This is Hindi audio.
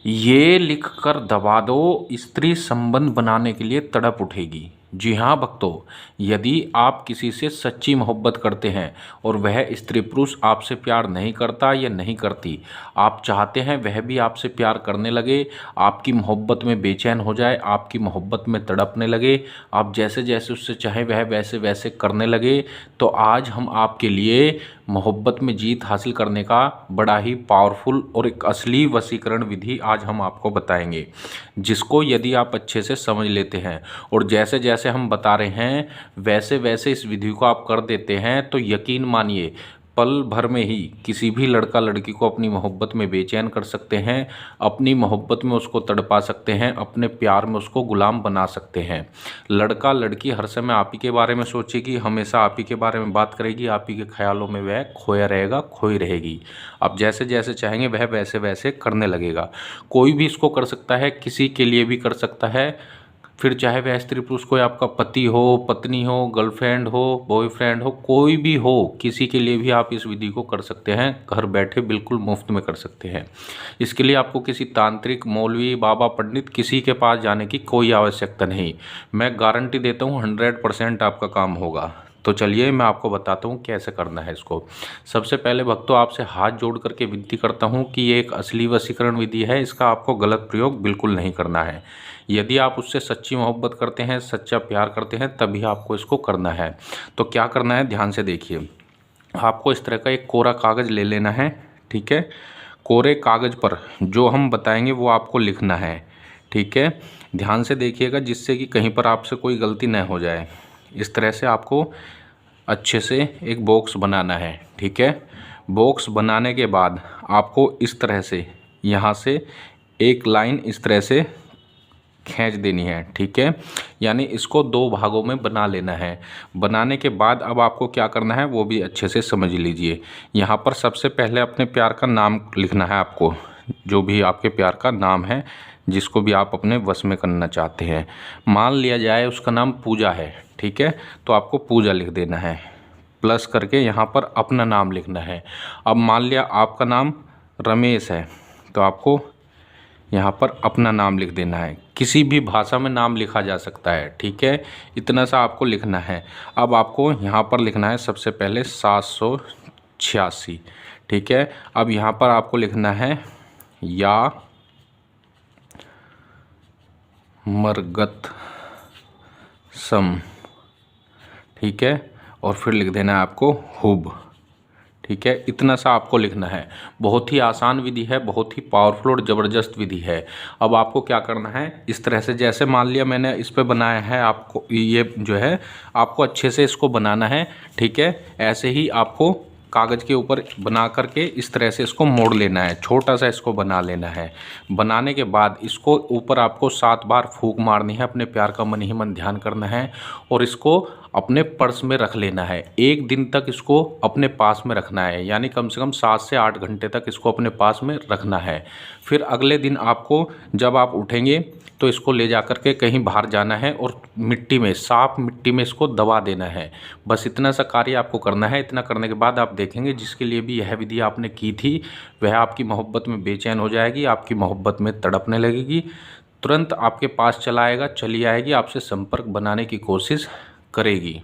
ये लिखकर दबा दो, स्त्री संबंध बनाने के लिए तड़प उठेगी। जी हाँ भक्तों, यदि आप किसी से सच्ची मोहब्बत करते हैं और वह स्त्री पुरुष आपसे प्यार नहीं करता या नहीं करती, आप चाहते हैं वह भी आपसे प्यार करने लगे, आपकी मोहब्बत में बेचैन हो जाए, आपकी मोहब्बत में तड़पने लगे, आप जैसे जैसे उससे चाहें वह वैसे वैसे करने लगे, तो आज हम आपके लिए मोहब्बत में जीत हासिल करने का बड़ा ही पावरफुल और एक असली वशीकरण विधि आज हम आपको बताएंगे, जिसको यदि आप अच्छे से समझ लेते हैं और जैसे जैसे हम बता रहे हैं वैसे वैसे इस विधि को आप कर देते हैं, तो यकीन मानिए पल भर में ही किसी भी लड़का लड़की को अपनी मोहब्बत में बेचैन कर सकते हैं, अपनी मोहब्बत में उसको तड़पा सकते हैं, अपने प्यार में उसको गुलाम बना सकते हैं। लड़का लड़की हर समय आप ही के बारे में सोचेगी, हमेशा आप ही के बारे में बात करेगी, आप ही के ख्यालों में वह खोया रहेगा, खोई रहेगी। आप जैसे जैसे चाहेंगे वह वैसे वैसे करने लगेगा। कोई भी इसको कर सकता है, किसी के लिए भी कर सकता है, फिर चाहे वह स्त्री पुरुष कोई आपका पति हो, पत्नी हो, गर्लफ्रेंड हो, बॉयफ्रेंड हो, कोई भी हो, किसी के लिए भी आप इस विधि को कर सकते हैं। घर बैठे बिल्कुल मुफ्त में कर सकते हैं। इसके लिए आपको किसी तांत्रिक, मौलवी, बाबा, पंडित किसी के पास जाने की कोई आवश्यकता नहीं। मैं गारंटी देता हूँ 100% आपका काम होगा। तो चलिए मैं आपको बताता हूँ कैसे करना है इसको। सबसे पहले भक्तों आपसे हाथ जोड़ करके विनती करता हूँ कि ये एक असली वशीकरण विधि है, इसका आपको गलत प्रयोग बिल्कुल नहीं करना है। यदि आप उससे सच्ची मोहब्बत करते हैं, सच्चा प्यार करते हैं, तभी आपको इसको करना है। तो क्या करना है ध्यान से देखिए। आपको इस तरह का एक कोरा कागज़ ले लेना है, ठीक है। कोरे कागज़ पर जो हम बताएंगे वो आपको लिखना है, ठीक है। ध्यान से देखिएगा जिससे कि कहीं पर आपसे कोई गलती न हो जाए। इस तरह से आपको अच्छे से एक बॉक्स बनाना है, ठीक है। बॉक्स बनाने के बाद आपको इस तरह से यहाँ से एक लाइन इस तरह से खींच देनी है, ठीक है। यानी इसको दो भागों में बना लेना है। बनाने के बाद अब आपको क्या करना है वो भी अच्छे से समझ लीजिए। यहाँ पर सबसे पहले अपने प्यार का नाम लिखना है आपको, जो भी आपके प्यार का नाम है, जिसको भी आप अपने वश में करना चाहते हैं। मान लिया जाए उसका नाम पूजा है, ठीक है, तो आपको पूजा लिख देना है। प्लस करके यहाँ पर अपना नाम लिखना है। अब मान लिया आपका नाम रमेश है, तो आपको यहाँ पर अपना नाम लिख देना है। किसी भी भाषा में नाम लिखा जा सकता है, ठीक है। इतना सा आपको लिखना है। अब आपको यहाँ पर लिखना है सबसे पहले 786, ठीक है। अब यहाँ पर आपको लिखना है या मरगत सम, ठीक है, और फिर लिख देना है आपको हुब, ठीक है। इतना सा आपको लिखना है। बहुत ही आसान विधि है, बहुत ही पावरफुल और ज़बरदस्त विधि है। अब आपको क्या करना है, इस तरह से जैसे मान लिया मैंने इस पे बनाया है, आपको ये जो है आपको अच्छे से इसको बनाना है, ठीक है। ऐसे ही आपको कागज़ के ऊपर बना करके इस तरह से इसको मोड़ लेना है, छोटा सा इसको बना लेना है। बनाने के बाद इसको ऊपर आपको 7 बार फूंक मारनी है, अपने प्यार का मन ही मन ध्यान करना है और इसको अपने पर्स में रख लेना है। 1 दिन तक इसको अपने पास में रखना है, यानी कम से कम 7 से 8 घंटे तक इसको अपने पास में रखना है। फिर अगले दिन आपको जब आप उठेंगे तो इसको ले जा कर के कहीं बाहर जाना है और मिट्टी में, साफ मिट्टी में इसको दबा देना है। बस इतना सा कार्य आपको करना है। इतना करने के बाद आप देखेंगे जिसके लिए भी यह विधि आपने की थी वह आपकी मोहब्बत में बेचैन हो जाएगी, आपकी मोहब्बत में तड़पने लगेगी, तुरंत आपके पास चला आएगा, चली आएगी, आपसे संपर्क बनाने की कोशिश करेगी।